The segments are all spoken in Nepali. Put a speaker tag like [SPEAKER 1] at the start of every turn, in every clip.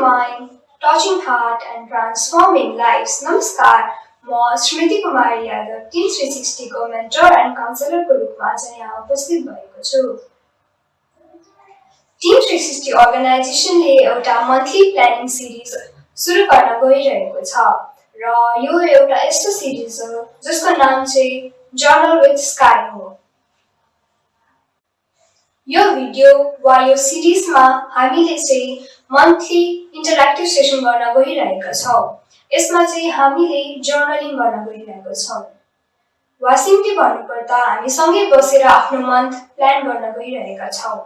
[SPEAKER 1] mind, touching heart and transforming lives. Namaskar. म श्रीमती कुमारी यादव टिम 360 को मेन्टर एन्ड काउन्सिलरको रूपमा चाहिँ यहाँ उपस्थित भएको छु। टिम 360 अर्गनाइजेसनले एउटा मन्थली प्लानिङ सिरिज सुरु गर्न गइरहेको छ र यो एउटा यस्तो सिरिज हो जसको नाम चाहिँ जर्नल विथ स्काई हो। यो भिडियो वा यो सिरिजमा हामीले चाहिँ मन्थली इन्टरेक्टिभ सेसन गर्न गइरहेका छौँ। यसमा चाहिँ हामीले जर्नलिङ गर्न गइरहेका छौँ। वा सिम्पली भन्नुपर्दा हामी सँगै बसेर आफ्नो मन्थ प्लान गर्न गइरहेका छौँ।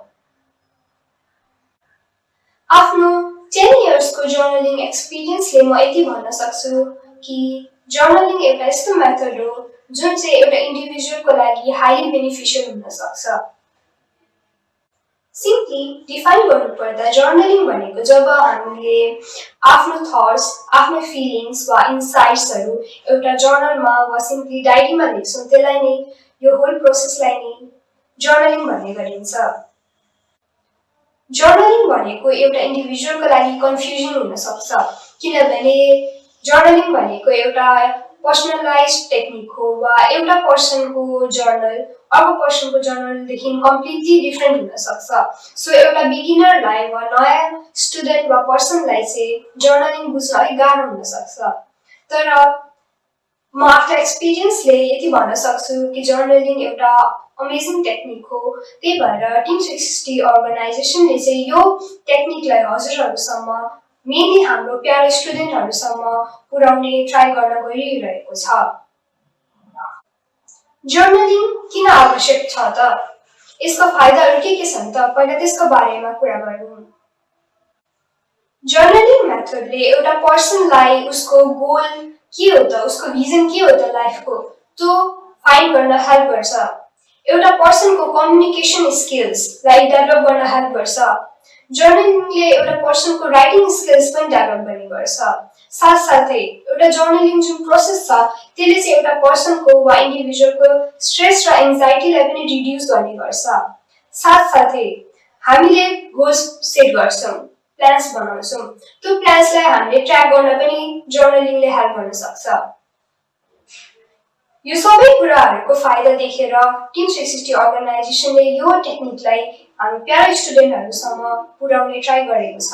[SPEAKER 1] आफ्नो 10 इयर्सको जर्नलिङ एक्सपिरियन्सले म यति भन्न सक्छु कि जर्नलिङ एउटा यस्तो मेथड हो जुन चाहिँ एउटा इन्डिभिजुअलको लागि हाइली बेनिफिसियल हुन सक्छ। सिम्पली डिफाइन गर्नुपर्दा जर्नलिङ भनेको जब हामीले आफ्नो थट्स, आफ्नो फिलिङ्स वा इन्साइट्सहरू एउटा जर्नलमा वा सिम्पली डायरीमा लेख्छौँ, त्यसलाई नै यो होल प्रोसेसलाई नै जर्नलिङ भन्ने गरिन्छ। जर्नलिङ भनेको एउटा इन्डिभिजुअलको लागि कन्फ्युजन हुन सक्छ किनभने जर्नलिङ भनेको एउटा पर्सनलाइज टेक्निक हो वा एउटा पर्सनको जर्नल अर्को पर्सनको जर्नलदेखि कम्प्लिटली डिफ्रेन्ट हुन सक्छ। सो एउटा बिगिनरलाई वा नयाँ स्टुडेन्ट वा पर्सनलाई चाहिँ जर्नलिङ बुझ्न अलिक गाह्रो हुन सक्छ। तर म आफ्नो एक्सपिरियन्सले यति भन्न सक्छु कि जर्नलिङ एउटा अमेजिङ टेक्निक हो। त्यही भएर टिम 360 अर्गनाइजेसनले चाहिँ यो टेक्निकलाई हजुरहरूसम्म मेनली हाम्रो प्यारो स्टुडेन्टहरूसम्म पुर्याउने ट्राई गर्न गइरहेको छ। जर्नलिङ किन आवश्यक छ त? यसका फाइदाहरू के छन् त? पहिला त्यसको बारेमा कुरा गरौँ। जर्नलिङ मेथडले एउटा पर्सनलाई उसको गोल के हो त, उसको भिजन के हो त लाइफको, त्यो फाइन्ड गर्न हेल्प गर्छ। एउटा पर्सनको कम्युनिकेसन स्किल्सलाई डेभलप गर्न हेल्प गर्छ। जर्नलिङले एउटा पर्सनको राइटिङ स्किल्स पनि डेभलप गर्ने गर्छ। साथसाथै एउटा जर्नलिङ जुन प्रोसेस छ त्यसले चाहिँ एउटा पर्सनको वा इन्डिभिजुअलको स्ट्रेस र एङ्जाइटीलाई पनि रिड्युस गर्ने गर्छ। साथसाथै हामीले गोल्स सेट गर्छौँ, प्लान्स बनाउँछौँ, त्यो प्लान्सलाई हामीले ट्र्याक गर्न पनि जर्नलिङले हेल्प गर्न सक्छ। यो सबै कुराहरूको फाइदा देखेर टिम 360 अर्गनाइजेसनले यो टेक्निकलाई हामी प्यारो स्टुडेन्टहरूसम्म पुर्याउने ट्राई गरेको छ।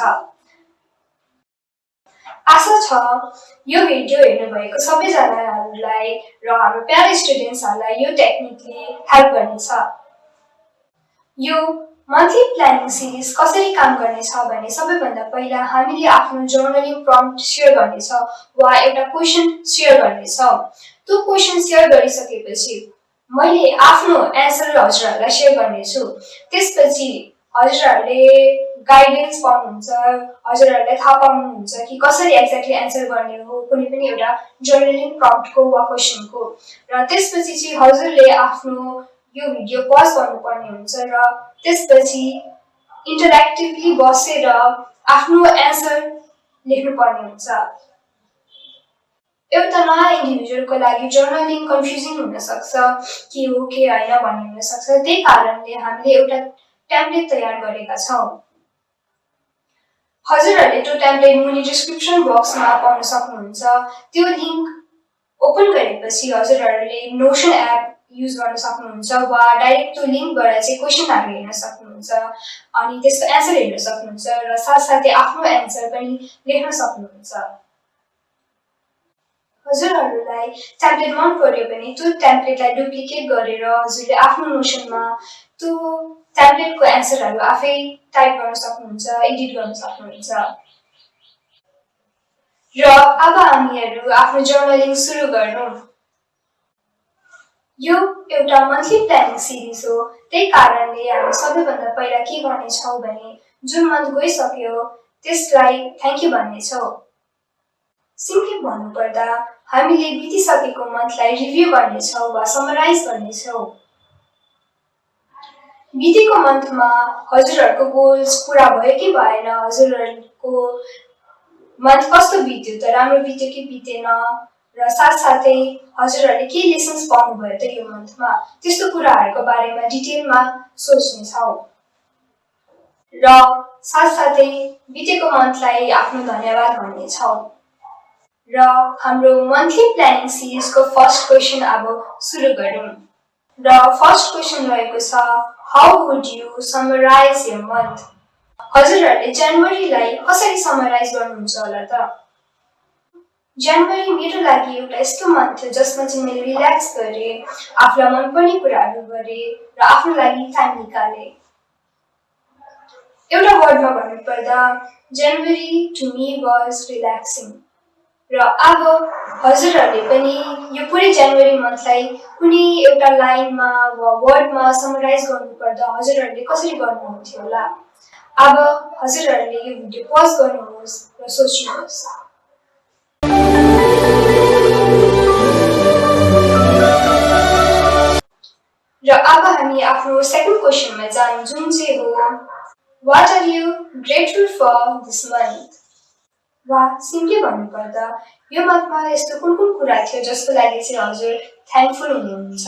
[SPEAKER 1] आशा छ यो भिडियो हेर्नुभएको सबैजनाहरूलाई र हाम्रो प्यारो स्टुडेन्ट्सहरूलाई यो टेक्निकले हेल्प गर्नेछ। यो मन्थली प्लानिङ सिरिज कसरी काम गर्नेछ भने सबैभन्दा पहिला हामीले आफ्नो जर्नलिङ प्रम्प्ट सेयर गर्नेछौँ वा एउटा क्वेसन सेयर गर्नेछौँ। त्यो क्वेसन सेयर गरिसकेपछि मैले आफ्नो एन्सर हजुरहरूलाई सेयर गर्नेछु। त्यसपछि हजुरहरूले गाइडेन्स पाउनुहुन्छ, हजुरहरूले थाहा पाउनुहुन्छ कि कसरी एक्ज्याक्टली एन्सर गर्ने हो कुनै पनि एउटा जर्नलिङ प्रम्प्टको वा क्वेसनको। र त्यसपछि चाहिँ हजुरले आफ्नो यो भिडियो पज गर्नुपर्ने हुन्छ र त्यसपछि इन्टरेक्टिभली बसेर आफ्नो एन्सर लेख्नुपर्ने हुन्छ। एउटा नयाँ इन्डिभिजुअलको लागि जर्नलिङ कन्फ्युजिङ हुन सक्छ, के हो के होइन भन्ने हुन सक्छ। त्यही कारणले हामीले एउटा टेम्प्लेट तयार गरेका छौँ। हजुरहरूले त्यो टेम्प्लेट मुनि डिस्क्रिप्सन बक्समा पाउन सक्नुहुन्छ। त्यो लिङ्क ओपन गरेपछि हजुरहरूले नोसन एप युज गर्न सक्नुहुन्छ वा डाइरेक्ट त्यो लिङ्कबाट चाहिँ क्वेसनहरू हेर्न सक्नुहुन्छ अनि त्यसको एन्सर हेर्न सक्नुहुन्छ र साथसाथै आफ्नो एन्सर पनि लेख्न सक्नुहुन्छ। हजुरहरूलाई टेम्प्लेट मन पर्यो भने त्यो टेम्प्लेटलाई डुप्लिकेट गरेर हजुरले आफ्नो नोसनमा त्यो टेम्प्लेटको एन्सरहरू आफै टाइप गर्न सक्नुहुन्छ, एडिट गर्न सक्नुहुन्छ। र अब हामीहरू आफ्नो जर्नलिङ सुरु गरौँ। यो एउटा मन्थली प्लानिङ सिरिज हो, त्यही कारणले हामी सबैभन्दा पहिला के गर्नेछौँ भने जुन मन्थ गइसक्यो त्यसलाई थ्याङ्क यू भन्नेछौँ। सिम्पली भन्नुपर्दा हामीले बितिसकेको मन्थलाई रिभ्यू गर्नेछौँ वा समराइज गर्नेछौँ। बितेको मन्थमा हजुरहरूको गोल्स पुरा भयो कि भएन, हजुरहरूको मन्थ कस्तो बित्यो त, राम्रो बित्यो कि बितेन र साथसाथै हजुरहरूले के लेसन्स पाउनुभयो त यो मन्थमा, त्यस्तो कुराहरूको बारेमा डिटेलमा सोच्नेछौँ। र साथसाथै बितेको मन्थलाई आफ्नो धन्यवाद भन्नेछौँ। र हाम्रो मन्थली प्लानिङ सिरिजको फर्स्ट क्वेसन अब सुरु गरौँ। र फर्स्ट क्वेसन रहेको छ, how would you summarise your month? हजुरहरूले जनवरीलाई कसरी समराइज गर्नुहुन्छ होला त? जनवरी मेरो लागि एउटा यस्तो मन्थ थियो जसमा चाहिँ मैले रिल्याक्स गरेँ, आफूलाई मनपर्ने कुराहरू गरेँ र आफ्नो लागि टाइम निकालेँ। एउटा वर्डमा भन्नुपर्दा जनवरी टु मी वाज रिल्याक्सिङ। र अब हजुरहरूले पनि यो पुरै जनवरी मन्थलाई कुनै एउटा लाइनमा वा वर्डमा समराइज गर्नुपर्दा हजुरहरूले कसरी गर्नुहुन्थ्यो होला? अब हजुरहरूले यो भिडियो पज गर्नुहोस् र सोच्नुहोस्। र अब हामी आफ्नो सेकेन्ड क्वेसनमा जान्छौँ, जुन चाहिँ हो, what are you grateful for this month? वा सिम्पली भन्नुपर्दा यो मन्थमा यस्तो कुन कुन कुरा थियो जसको लागि चाहिँ हजुर थ्याङ्कफुल हुनुहुन्छ?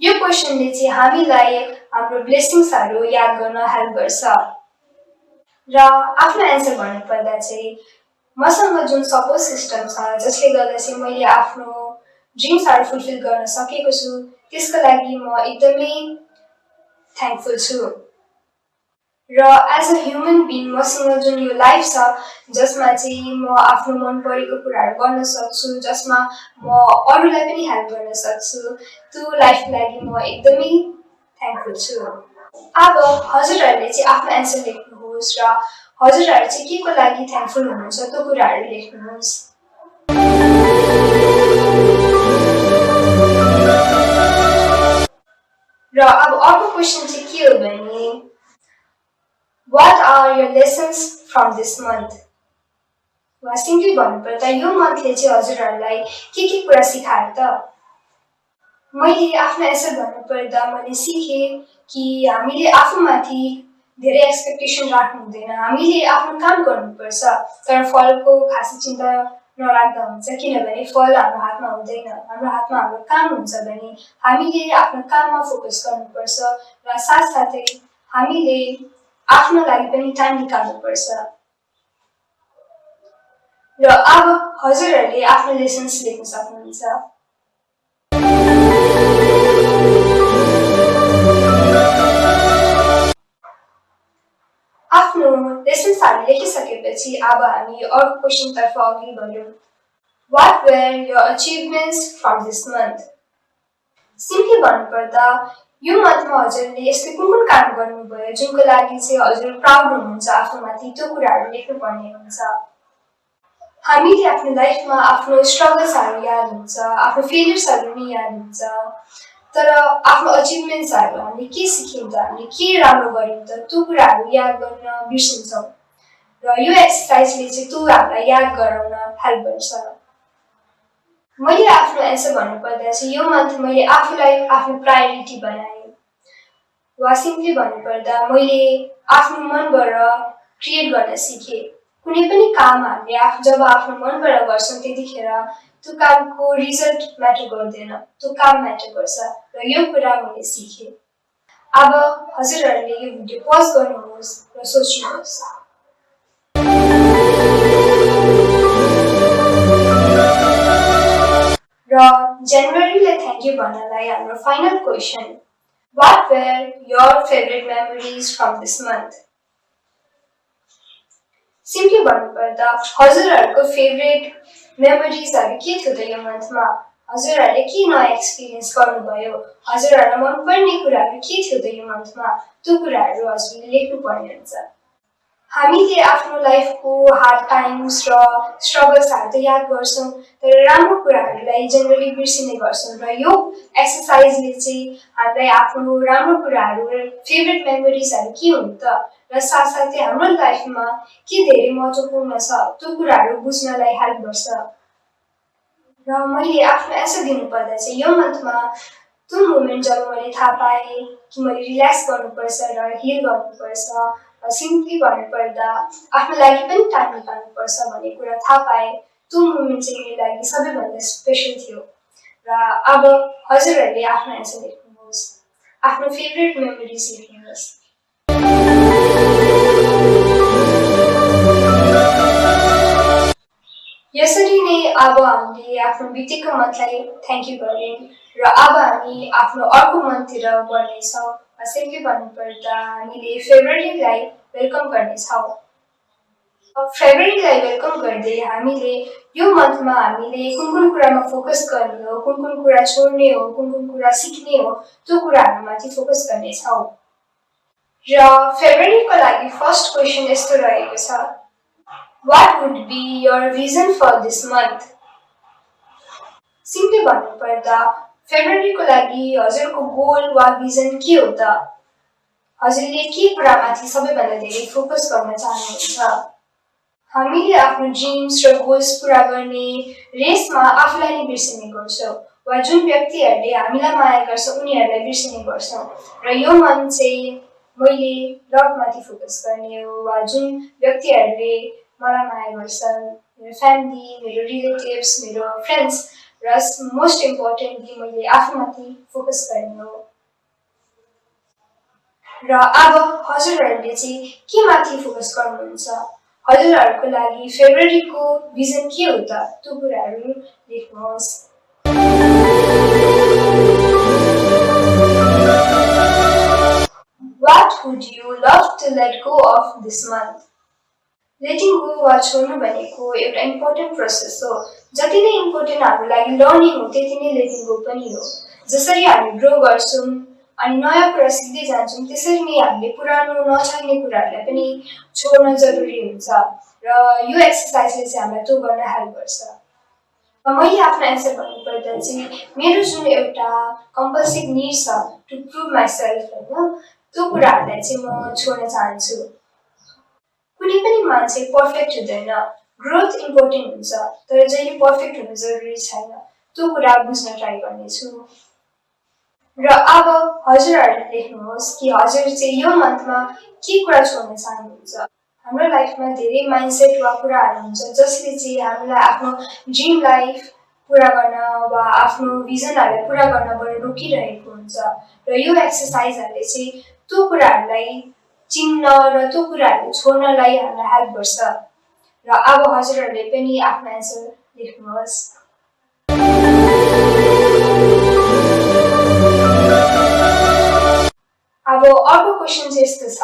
[SPEAKER 1] यो क्वेसनले चाहिँ हामीलाई हाम्रो ब्लेसिङ्सहरू याद गर्न हेल्प गर्छ। र आफ्नो एन्सर भन्नुपर्दा चाहिँ मसँग जुन सपोर्ट सिस्टम छ जसले गर्दा चाहिँ मैले आफ्नो ड्रिम्सहरू फुलफिल गर्न सकेको छु, त्यसको लागि म एकदमै थ्याङ्कफुल छु। र एज अ ह्युमन बिङ मसँग जुन यो लाइफ छ जसमा चाहिँ म आफ्नो मन परेको कुराहरू गर्न सक्छु, जसमा म अरूलाई पनि हेल्प गर्न सक्छु, त्यो लाइफको लागि म एकदमै थ्याङ्कफुल छु। अब हजुरहरूले चाहिँ आफ्नो एन्सर लेख्नुहोस् र हजुरहरू चाहिँ के को लागि थ्याङ्कफुल हुनुहुन्छ त्यो कुराहरू लेख्नुहोस्। र अब अर्को क्वेसन चाहिँ के हो भने, what are your lessons from this month? वा सिम्पली भन्नुपर्दा यो मन्थले चाहिँ हजुरहरूलाई के कुरा सिकायो त? मैले आफ्नो एन्सर भन्नुपर्दा मैले सिकेँ कि हामीले आफूमाथि धेरै एक्सपेक्टेसन राख्नु हुँदैन, हामीले आफ्नो काम गर्नुपर्छ तर फलको खासै चिन्ता नराख्दा हुन्छ, किनभने फल हाम्रो हातमा हुँदैन, हाम्रो हातमा हाम्रो काम हुन्छ भने हामीले आफ्नो काममा फोकस गर्नुपर्छ र साथसाथै हामीले आफ्नो लागि पनि टाइम निकाल्नुपर्छ। र अब हजुरहरूले आफ्नो लेसन्स लेख्न सक्नुहुन्छ। आफ्नो लेसन्सहरू लेखिसकेपछि अब हामी अर्को क्वेसनतर्फ अघि बढौँ। What were your achievements from this month? Simply भन्नुपर्दा यो मन्थमा हजुरले यस्तो कुन काम गर्नुभयो जुनको लागि चाहिँ हजुर प्राउड हुनुहुन्छ आफूमाथि, त्यो कुराहरू लेख्नुपर्ने हुन्छ। हामीले आफ्नो लाइफमा आफ्नो स्ट्रगल्सहरू याद हुन्छ, आफ्नो फेलियर्सहरू पनि याद हुन्छ, तर आफ्नो अचिभमेन्ट्सहरू हामीले के सिक्यौँ त, हामीले के राम्रो गऱ्यौँ त, त्यो कुराहरू याद गर्न बिर्सिन्छौँ र यो एक्सर्साइजले चाहिँ त्यो हामीलाई याद गराउन हेल्प गर्छ। मैले आफ्नो एन्सर भन्नुपर्दा चाहिँ यो मन्थ मैले आफूलाई आफ्नो प्रायोरिटी बनाएँ, वा सिम्पली भन्नुपर्दा मैले आफ्नो मनबाट क्रिएट गर्न सिकेँ। कुनै पनि काम हामीले जब आफ्नो मनबाट गर्छौँ त्यतिखेर त्यो कामको रिजल्ट म्याटर गर्दैन, त्यो काम म्याटर गर्छ र यो कुरा मैले सिकेँ। अब हजुरहरूले यो भिडियो पज गर्नुहोस् र सोच्नुहोस्। र जनवरीलाई थ्याङ्क यू भन्नलाई हाम्रो final question, what were your favourite memories from this month? Simply भन्नुपर्दा हजुरहरूको फेभरेट मेमोरिजहरू के थियो त यो मन्थमा? हजुरहरूले के नयाँ एक्सपिरियन्स गर्नुभयो? हजुरहरूलाई मनपर्ने कुराहरू के थियो त यो मन्थमा? त्यो कुराहरू हजुरले लेख्नुपर्ने हुन्छ। हामीले आफ्नो लाइफको हार्ड टाइम्स र स्ट्रगल्सहरू त याद गर्छौँ, तर राम्रो कुराहरूलाई जेनरली बिर्सिने गर्छौँ र यो एक्सर्साइजले चाहिँ हामीलाई आफ्नो राम्रो कुराहरू र फेभरेट मेमोरिजहरू के हुन् त र साथसाथै हाम्रो लाइफमा के धेरै महत्त्वपूर्ण छ त्यो कुराहरू बुझ्नलाई हेल्प गर्छ। र मैले आफ्नो एन्सर दिनुपर्दा चाहिँ यो मन्थमा त्यो मोमेन्ट जब मैले थाहा पाएँ कि मैले रिल्याक्स गर्नुपर्छ र हिल गर्नुपर्छ, सिम्पली भन्नुपर्दा आफ्नो लागि पनि टाइम निकाल्नुपर्छ भन्ने कुरा थाहा पाएँ, त्यो मोमेन्ट चाहिँ मेरो लागि सबैभन्दा स्पेसल थियो। र अब हजुरहरूले आफ्नो एन्सर लेख्नुहोस्, आफ्नो फेभरेट मेमोरिज लेख्नुहोस्। अब हामीले आफ्नो बितेको मन्थलाई थ्याङ्क यू गऱ्यौँ र अब हामी आफ्नो अर्को मन्थतिर बढ्नेछौँ। सिम्पली भन्नुपर्दा हामीले फेब्रुअरीलाई वेलकम गर्नेछौँ। फेब्रुअरीलाई वेलकम गर्दै हामीले यो मन्थमा हामीले कुन कुन कुरामा फोकस गर्ने हो, कुन कुन कुरा छोड्ने हो, कुन कुन कुरा सिक्ने हो, त्यो कुराहरूमाथि फोकस गर्नेछौँ। र फेब्रुअरीको लागि फर्स्ट क्वेसन यस्तो रहेको छ, what would be your vision for this month? Simply भन्नुपर्दा फेब्रुअरीको लागि हजुरको गोल वा भिजन के हो त? हजुरले के कुरामाथि सबैभन्दा धेरै फोकस गर्न चाहनुहुन्छ? हामीले आफ्नो ड्रिम्स र गोल्स पुरा गर्ने रेसमा आफूलाई नै बिर्सिने गर्छौँ वा जुन व्यक्तिहरूले हामीलाई माया गर्छ उनीहरूलाई बिर्सिने गर्छौँ। र यो मन चाहिँ मैले लभमाथि फोकस गर्ने हो वा जुन व्यक्तिहरूले मलाई माया गर्छन्, मेरो फ्यामिली, मेरो रिलेटिभ्स, मेरो फ्रेन्ड्स र मोस्ट इम्पोर्टेन्टली मैले आफूमाथि फोकस गर्ने हो। र अब हजुरहरूले चाहिँ के माथि फोकस गर्नुहुन्छ? हजुरहरूको लागि फेब्रुअरीको भिजन के हो त? त्यो कुराहरू लेख्नुहोस्। What would you love to let go of this month? Letting go वा छोड्नु भनेको एउटा इम्पोर्टेन्ट प्रोसेस हो। जति नै इम्पोर्टेन्ट हाम्रो लागि लर्निङ हो त्यति नै लेटिङ गो पनि हो। जसरी हामी ग्रो गर्छौँ अनि नयाँ कुरा सिक्दै जान्छौँ त्यसरी नै हामीले पुरानो नचाहिने कुराहरूलाई पनि छोड्न जरुरी हुन्छ र यो एक्सर्साइजले चाहिँ हामीलाई त्यो गर्न हेल्प गर्छ। मैले आफ्नो एन्सर भन्नुपर्दा चाहिँ मेरो जुन एउटा कम्पल्सिभ निड छ टु प्रुभ माइसेल्फ होइन त्यो कुराहरूलाई चाहिँ म छोड्न चाहन्छु। कुनै पनि मान्छे पर्फेक्ट हुँदैन, ग्रोथ इम्पोर्टेन्ट हुन्छ तर जहिले पर्फेक्ट हुनु जरुरी छैन, त्यो कुरा बुझ्न ट्राई गर्नेछु। र अब हजुरहरूले लेख्नुहोस् कि हजुर चाहिँ यो मन्थमा के कुरा छोड्न चाहनुहुन्छ? हाम्रो लाइफमा धेरै माइन्डसेट वा कुराहरू हुन्छ जसले चाहिँ हामीलाई आफ्नो ड्रिम लाइफ पुरा गर्न वा आफ्नो भिजनहरूलाई पुरा गर्नबाट रोकिरहेको हुन्छ र यो एक्सर्साइजहरूले चाहिँ त्यो कुराहरूलाई चिन्न र त्यो कुराहरू छोड्नलाई हामीलाई हेल्प गर्छ। र अब हजुरहरूले पनि आफ्नो एन्सर लेख्नुहोस्। अब अर्को क्वेसन चाहिँ यस्तो छ,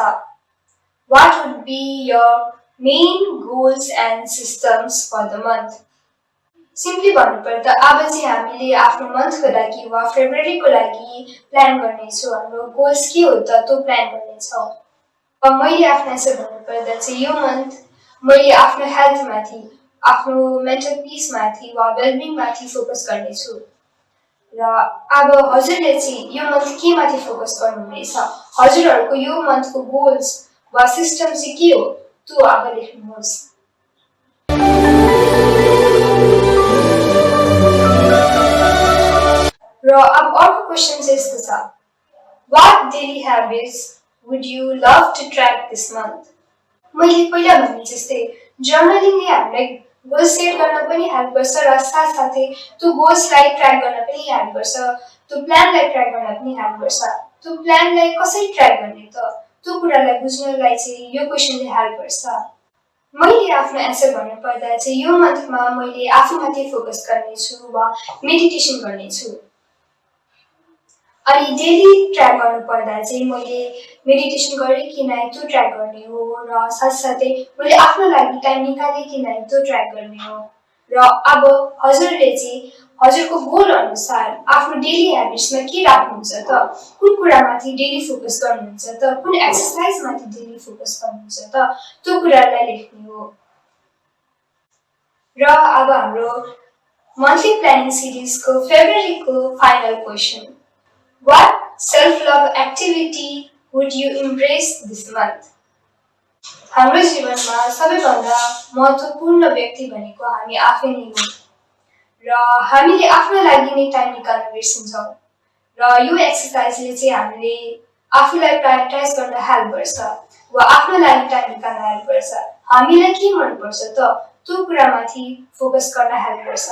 [SPEAKER 1] what would be your main goals and systems for the month? Simply भन्नुपर्दा अब चाहिँ हामीले आफ्नो मन्थको लागि वा फेब्रुअरीको लागि प्लान गर्नेछौँ। हाम्रो गोल्स के हो त त्यो प्लान गर्नेछौँ। मैले आफ्नो एन्सर भन्नुपर्दा चाहिँ यो मन्थ मैले आफ्नो हेल्थमाथि, आफ्नो मेन्टल पिसमाथि वा वेलबिङमाथि फोकस गर्नेछु। र अब हजुरले चाहिँ यो मन्थ के माथि फोकस गर्नुहुनेछ? हजुरहरूको यो मन्थको गोल्स वा सिस्टम चाहिँ के हो त्यो अब लेख्नुहोस्। र अब अर्को क्वेसन चाहिँ यस्तो छ, what daily habits would you love to track this month? मैले पहिला भने जस्तै जर्नलिङले हामीलाई गोल सेट गर्न पनि हेल्प गर्छ र साथसाथै त्यो गोल्सलाई ट्र्याक गर्न पनि हेल्प गर्छ, त्यो प्लानलाई ट्र्याक गर्न पनि हेल्प गर्छ। त्यो प्लानलाई कसरी ट्र्याक गर्ने त? त्यो कुरालाई बुझ्नलाई चाहिँ यो क्वेसनले हेल्प गर्छ। मैले आफ्नो एन्सर भन्नुपर्दा चाहिँ यो मन्थमा मैले आफूमाथि फोकस गर्नेछु वा मेडिटेसन गर्नेछु। अनि डेली ट्र्याक गर्नुपर्दा चाहिँ मैले मेडिटेसन गरेँ कि नै त्यो ट्र्याक गर्ने हो र साथसाथै मैले आफ्नो लागि टाइम निकालेँ कि नै त्यो ट्र्याक गर्ने हो। र अब हजुरले चाहिँ हजुरको गोल अनुसार आफ्नो डेली ह्याबिट्समा के राख्नुहुन्छ त? कुन कुरामाथि डेली फोकस गर्नुहुन्छ त? कुन एक्सर्साइजमाथि डेली फोकस गर्नुहुन्छ त? त्यो कुरालाई लेख्ने हो। र अब हाम्रो मन्थली प्लानिङ सिरिजको फेब्रुअरीको final question, what self-love activity would you embrace this month? हाम्रो जीवनमा सबैभन्दा महत्त्वपूर्ण व्यक्ति भनेको हामी आफै नै हो र हामीले आफ्नो लागि नै टाइम निकाल्न बिर्सिन्छौँ। र यो एक्सर्साइजले चाहिँ हामीले आफूलाई प्रायोरिटाइज गर्न हेल्प गर्छ वा आफ्नो लागि टाइम निकाल्न हेल्प गर्छ। हामीलाई के मनपर्छ त त्यो कुरामाथि फोकस गर्न हेल्प गर्छ।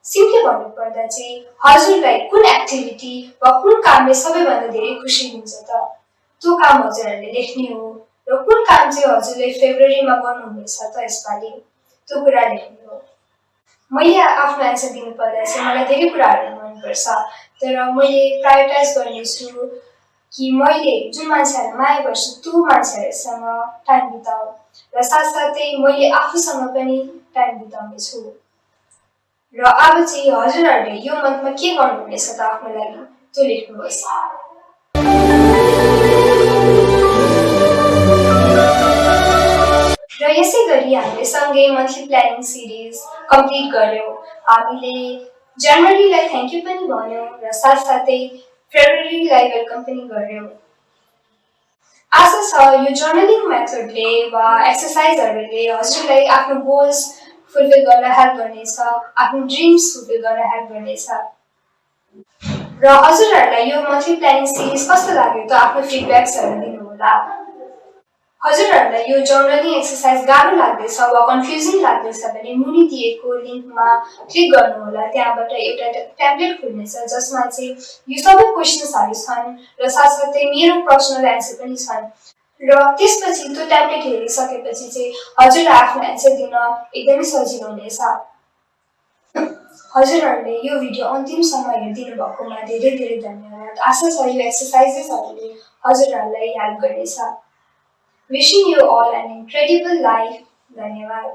[SPEAKER 1] सिम्पली भन्नुपर्दा चाहिँ हजुरलाई कुन एक्टिभिटी वा कुन कामले सबैभन्दा धेरै खुसी दिन्छ त? त्यो काम हजुरहरूले लेख्ने हो र कुन काम चाहिँ हजुरले फेब्रुअरीमा गर्नुहुनेछ त यसपालि त्यो कुरा लेख्ने हो। मैले आफ्नो एन्सर दिनुपर्दा चाहिँ मलाई धेरै कुराहरू मनपर्छ, तर मैले प्रायोरिटाइज गर्नेछु कि मैले जुन मान्छेहरूलाई माया गर्छु त्यो मान्छेहरूसँग टाइम बिताउँ र साथसाथै मैले आफूसँग पनि टाइम बिताउनेछु। र अब चाहिँ हजुरहरूले यो मन्थमा के गर्नुहुनेछ त आफ्नो लागि त्यो लेख्नुहोस्। र यसै गरी हामीले सँगै मन्थली प्लानिङ सिरिज कम्प्लिट गऱ्यौँ। हामीले जनवरीलाई थ्याङ्क यू पनि भन्यौँ र साथसाथै फेब्रुअरीलाई वेलकम पनि गऱ्यौँ। आशा छ यो जर्नलिङ मेथडले वा एक्सर्साइजहरूले हजुरलाई आफ्नो गोल्स फुलफिल गर्न हेल्प गर्नेछ, आफ्नो ड्रिम्स फुलफिल गर्न हेल्प गर्नेछ। र हजुरहरूलाई यो मन्थली प्लानिङ सिरिज कस्तो लाग्यो त आफ्नो फिडब्याक्सहरू दिनुहोला। हजुरहरूलाई यो जर्नलिङ एक्सर्साइज गाह्रो लाग्दैछ वा कन्फ्युजिङ लाग्दैछ भने मुनि दिएको लिङ्कमा क्लिक गर्नुहोला। त्यहाँबाट एउटा ट्याब्लेट खुल्नेछ जसमा चाहिँ यो सबै क्वेसन्सहरू छन् र साथसाथै मेरो पर्सनल एन्सर पनि छन्। र त्यसपछि त्यो ट्याब्लेट हेरिसकेपछि चाहिँ हजुरलाई आफ्नो एन्सर दिन एकदमै सजिलो हुनेछ। हजुरहरूले यो भिडियो अन्तिमसम्म हेरिदिनु भएकोमा धेरै धेरै धन्यवाद। आशा छ यो एक्सर्साइजेसहरूले हजुरहरूलाई हेल्प गर्नेछ। Wishing you all an incredible life. धन्यवाद।